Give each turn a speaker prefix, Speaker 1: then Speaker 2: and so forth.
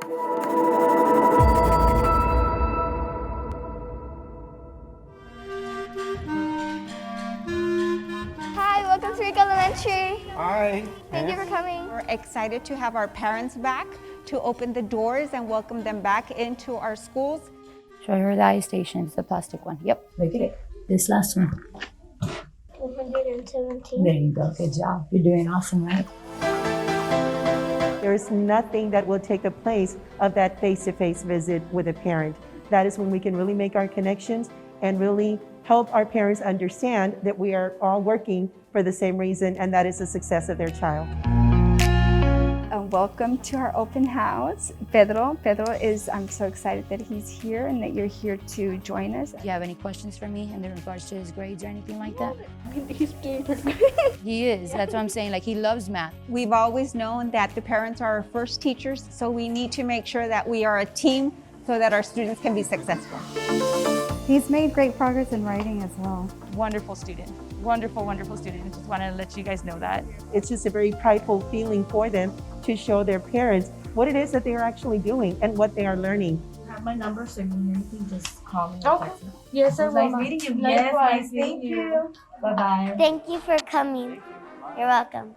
Speaker 1: Hi, welcome to Rick Elementary.
Speaker 2: Hi.
Speaker 1: Thank you for coming.
Speaker 3: We're excited to have our parents back to open the doors and welcome them back into our schools.
Speaker 4: Show her the eye station. It's the plastic one. Yep. Look at it. This last one.
Speaker 1: 117.
Speaker 4: There you go. Good job. You're doing awesome, right?
Speaker 5: There's nothing that will take the place of that face-to-face visit with a parent. That is when we can really make our connections and really help our parents understand that we are all working for the same reason, and that is the success of their child.
Speaker 6: Welcome to our open house. Pedro I'm so excited that he's here and that you're here to join us.
Speaker 4: Do you have any questions for me in regards to his grades or anything like that?
Speaker 1: He's doing pretty good.
Speaker 4: He is. That's what I'm saying. Like, he loves math.
Speaker 3: We've always known that the parents are our first teachers, so we need to make sure that we are a team so that our students can be successful.
Speaker 6: He's made great progress in writing as well.
Speaker 7: Wonderful student. Wonderful, wonderful student. Just wanted to let you guys know that.
Speaker 5: It's just a very prideful feeling for them to show their parents what it is that they are actually doing and what they are learning.
Speaker 8: I have my number, so if you need anything, just call me.
Speaker 1: Okay.
Speaker 8: Text me.
Speaker 1: Yes, sir.
Speaker 8: Nice meeting you. Yes, nice meeting you. Bye-bye.
Speaker 1: Thank you for coming. You're welcome.